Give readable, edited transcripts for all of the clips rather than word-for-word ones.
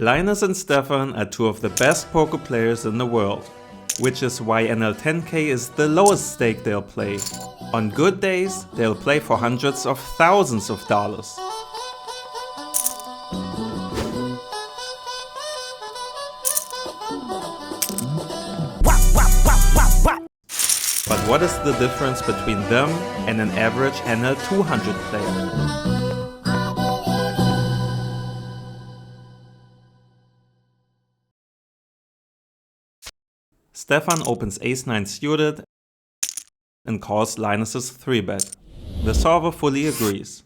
Linus and Stefan are two of the best poker players in the world, which is why NL10k is the lowest stake they'll play. On good days, they'll play for hundreds of thousands of dollars. But what is the difference between them and an average NL200 player? Stefan opens ace-9 suited and calls Linus's 3-bet. The solver fully agrees.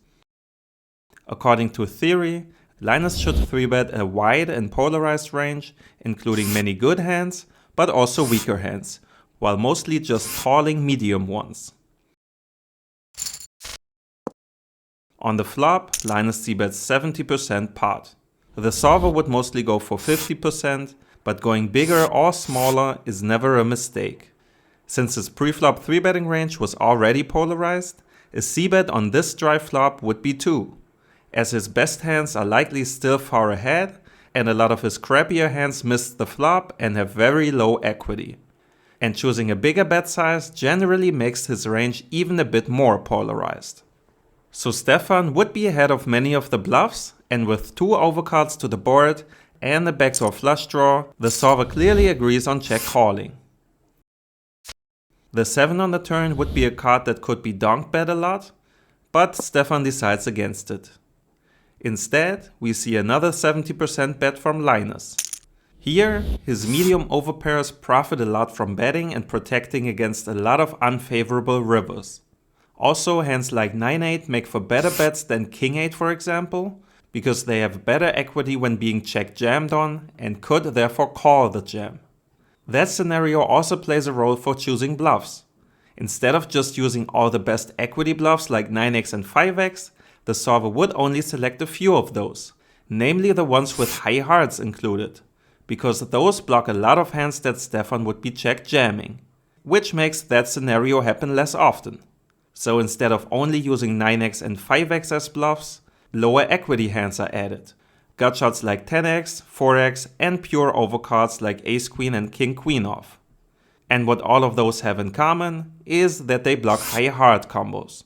According to theory, Linus should 3-bet a wide and polarized range, including many good hands, but also weaker hands, while mostly just calling medium ones. On the flop, Linus c-bets 70% pot. The solver would mostly go for 50%, but going bigger or smaller is never a mistake. Since his pre-flop 3-betting range was already polarized, a c-bet on this dry flop would be 2, as his best hands are likely still far ahead and a lot of his crappier hands missed the flop and have very low equity. And choosing a bigger bet size generally makes his range even a bit more polarized. So Stefan would be ahead of many of the bluffs, and with 2 overcards to the board and a backdoor flush draw, the solver clearly agrees on check calling. The 7 on the turn would be a card that could be donk bet a lot, but Stefan decides against it. Instead, we see another 70% bet from Linus. Here, his medium overpairs profit a lot from betting and protecting against a lot of unfavorable rivers. Also, hands like 9-8 make for better bets than King-8 for example, because they have better equity when being check jammed on and could therefore call the jam. That scenario also plays a role for choosing bluffs. Instead of just using all the best equity bluffs like 9x and 5x, the solver would only select a few of those, namely the ones with high hearts included, because those block a lot of hands that Stefan would be check jamming, which makes that scenario happen less often. So instead of only using 9x and 5x as bluffs, lower equity hands are added. Gutshots like 10x, 4x, and pure overcards like ace-queen and king-queen off. And what all of those have in common is that they block high heart combos.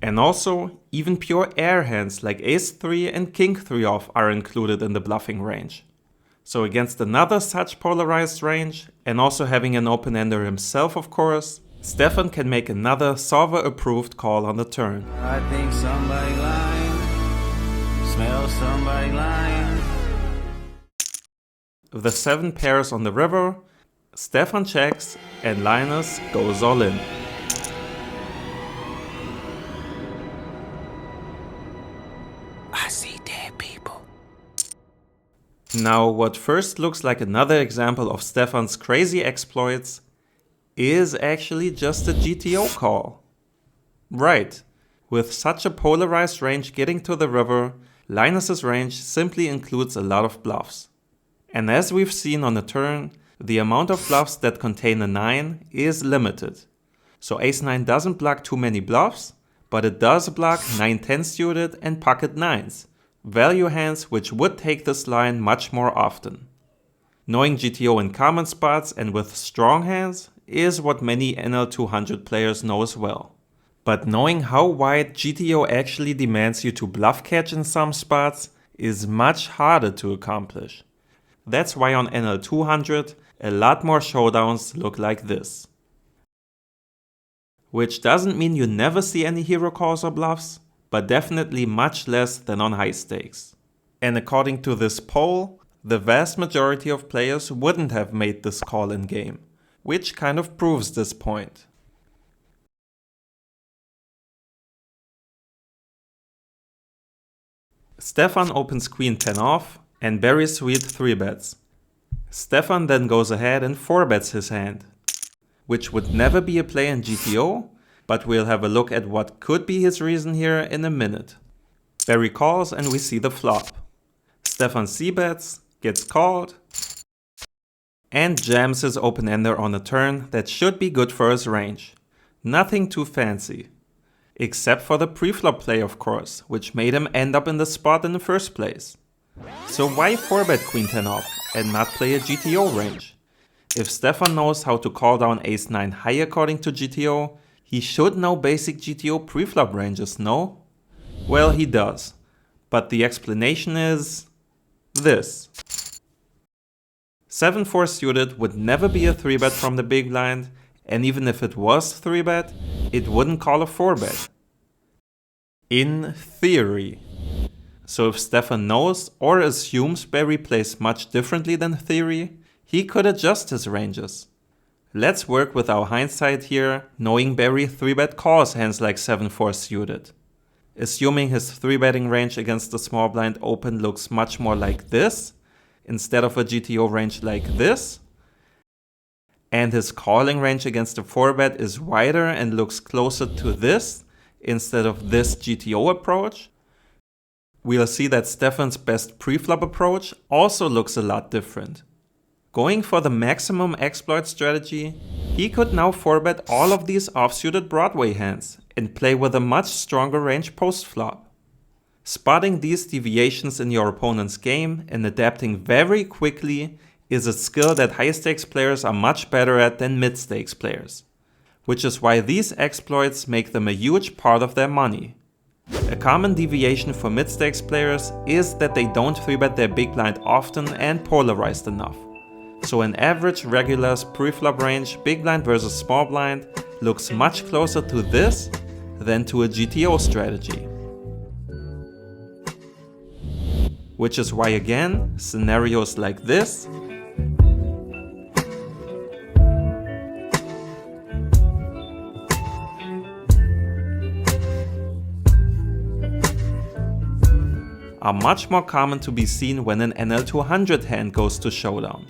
And also, even pure air hands like ace-3 and king-3 off are included in the bluffing range. So against another such polarized range, and also having an open-ender himself of course, Stefan can make another solver-approved call on the turn. I think somebody lying. Smell somebody lying. The 7 pairs on the river, Stefan checks and Linus goes all in. I see dead people. Now what first looks like another example of Stefan's crazy exploits is actually just a GTO call. Right, with such a polarized range getting to the river, Linus's range simply includes a lot of bluffs. And as we've seen on the turn, the amount of bluffs that contain a 9 is limited. So ace-9 doesn't block too many bluffs, but it does block 9-10 suited and pocket 9s, value hands which would take this line much more often. Knowing GTO in common spots and with strong hands is what many NL200 players know as well. But knowing how wide GTO actually demands you to bluff catch in some spots is much harder to accomplish. That's why on NL200 a lot more showdowns look like this. Which doesn't mean you never see any hero calls or bluffs, but definitely much less than on high stakes. And according to this poll, the vast majority of players wouldn't have made this call in game, which kind of proves this point. Stefan opens queen 10 off and BERRI SWEET 3-bets. Stefan then goes ahead and 4-bets his hand, which would never be a play in GTO, but we'll have a look at what could be his reason here in a minute. BERRI calls and we see the flop. Stefan c-bets, gets called, and jams his open-ender on a turn that should be good for his range. Nothing too fancy. Except for the pre-flop play of course, which made him end up in the spot in the first place. So why 4-bet queen 10 off and not play a GTO range? If Stefan knows how to call down ace-9 high according to GTO, he should know basic GTO preflop ranges, no? Well, he does. But the explanation is this. 7-4 suited would never be a 3-bet from the big blind, and even if it was 3-bet, it wouldn't call a 4-bet. In theory. So if Stefan knows or assumes BERRI plays much differently than theory, he could adjust his ranges. Let's work with our hindsight here, knowing BERRI 3-bet calls hands like 7-4 suited. Assuming his 3-betting range against the small blind open looks much more like this, instead of a GTO range like this, and his calling range against a 4-bet is wider and looks closer to this, instead of this GTO approach, we'll see that Stefan's best preflop approach also looks a lot different. Going for the maximum exploit strategy, he could now 4-bet all of these offsuited Broadway hands and play with a much stronger range post-flop. Spotting these deviations in your opponent's game and adapting very quickly is a skill that high-stakes players are much better at than mid-stakes players, which is why these exploits make them a huge part of their money. A common deviation for mid-stakes players is that they don't 3-bet their big blind often and polarized enough. So an average regular's preflop range big blind versus small blind looks much closer to this than to a GTO strategy. Which is why again, scenarios like this are much more common to be seen when an NL200 hand goes to showdown.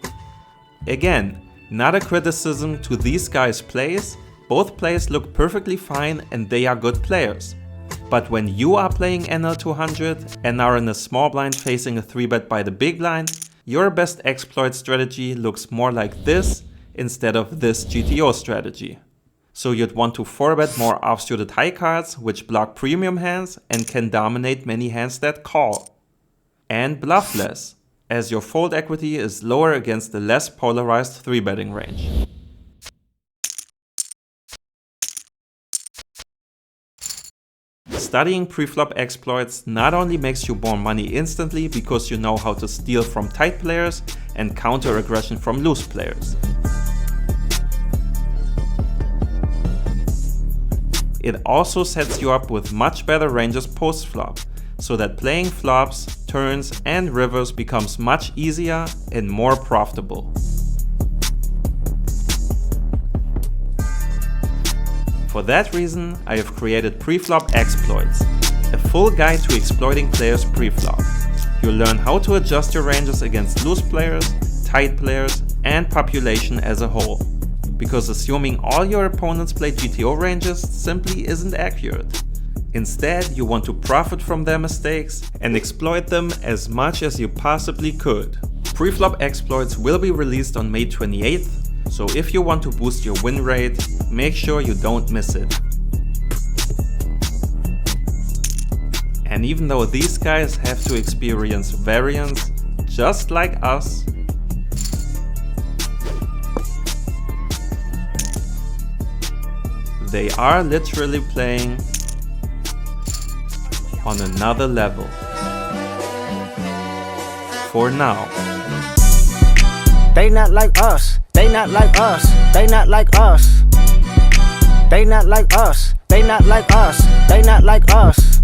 Again, not a criticism to these guys' plays, both plays look perfectly fine and they are good players. But when you are playing NL200 and are in a small blind facing a 3-bet by the big blind, your best exploit strategy looks more like this instead of this GTO strategy. So you'd want to 4-bet more offsuited high cards which block premium hands and can dominate many hands that call. And bluff less, as your fold equity is lower against the less polarized 3-betting range. Studying preflop exploits not only makes you more money instantly because you know how to steal from tight players and counter aggression from loose players. It also sets you up with much better ranges post-flop, so that playing flops, turns and rivers becomes much easier and more profitable. For that reason, I have created Preflop Exploits, a full guide to exploiting players preflop. You'll learn how to adjust your ranges against loose players, tight players, and population as a whole. Because assuming all your opponents play GTO ranges simply isn't accurate. Instead, you want to profit from their mistakes and exploit them as much as you possibly could. Preflop Exploits will be released on May 28th, so if you want to boost your win rate, make sure you don't miss it. And even though these guys have to experience variance just like us, they are literally playing on another level. For now. They not like us. They not like us. They not like us. They not like us. They not like us. They not like us.